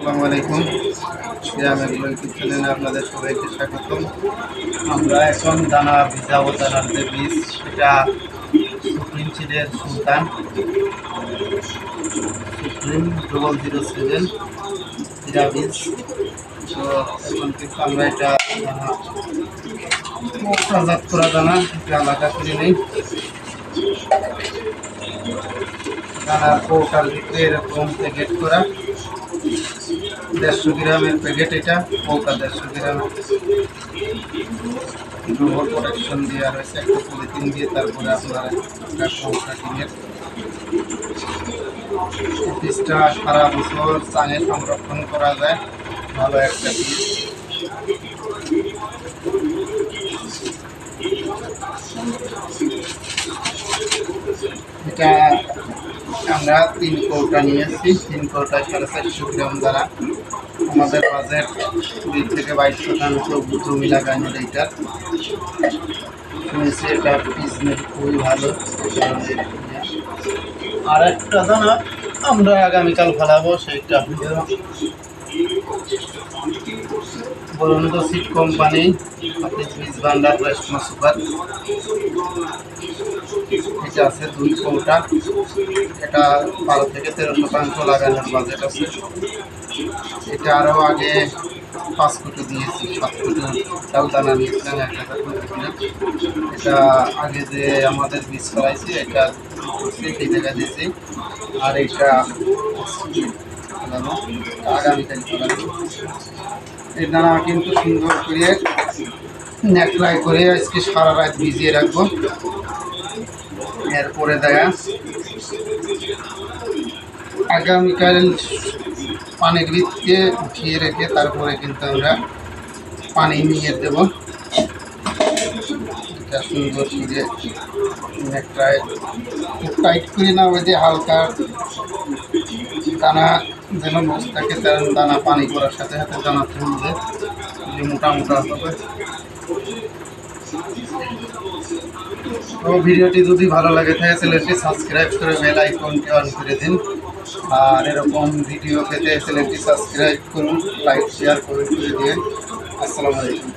আসসালামু আলাইকুম। গ্রাম এগুলো ইউটিউব চ্যানেলে আপনাদের সবাইকে স্বাগতম। আমরা এখন দানা ভিজাবো, দানার যে বীজ সেটা সুপ্রিম সিডের সুলতান সুপ্রিম 007 জিরা বীজ। তো এখন কিন্তু আমরা এটা দানা মশলাজাত করা দানা এটা আলাদা করে নিই। দানার কৌটার ভিতরে এরকম প্যাকেট করা 150 গ্রামের প্যাকেট, এটা কৌটা 150 গ্রাম গোবর প্রোটেকশন দেওয়া রয়েছে একটা পলিথিন দিয়ে। তারপরে আপনার একটা কৌটা কিনে পিসটা সারা বছর চাঙে সংরক্ষণ করা যায়, ভালো একটা পিস। এটা আমরা 3 কৌটা নিয়েছি, 3 কৌটায় 450 গ্রাম দ্বারা। আমাদের বাজেট 20 থেকে 22% জমি লাগানো। এইটার শুনেছি এটা বিজনেস খুবই ভালো। আর একটা দানা আমরা আগামীকাল ফেলাবো, সেইটা ভিডিও বলুন তো সিড কোম্পানি অফিস বীজ ভান্ডার রেশমা সুপার। এটা আছে 2 কৌটা, এটা 12 থেকে 13% লাগানোর বাজেট আছে। এটা আরও আগে 5 কোটি দিয়েছি, 7 কোটি চাল দানা নিয়েছিলাম 1000 কোটি কিনা। এটা আগে যে আমাদের বীজ ফলাইছি এটা সেই জায়গায় দিয়েছি। আর এটা আগামীকাল ফলাবো। এই দানা কিন্তু সুন্দর করে নেকলাই করে আজকে সারা রাত ভিজিয়ে রাখবো। এরপরে দেখা আগামীকাল পানির ভিতরে উঠিয়ে রেখে তারপরে কিন্তু আমরা পানি নিয়ে দেবো। এটা সুন্দর করে নেকলাই খুব টাইট করে না, ওই যে হালকা দানা যেন বসে থাকে, দানা পানি করার সাথে সাথে দানা তুলবে, মোটা মোটা হবে। তো ভিডিওটি যদি ভালো লাগে থাকে চ্যানেলটি সাবস্ক্রাইব করে বেল আইকনটি অন করে দিন। আর এরকম ভিডিও পেতে চ্যানেলটি সাবস্ক্রাইব করুন, লাইক শেয়ার করে দিন। আসসালামু আলাইকুম।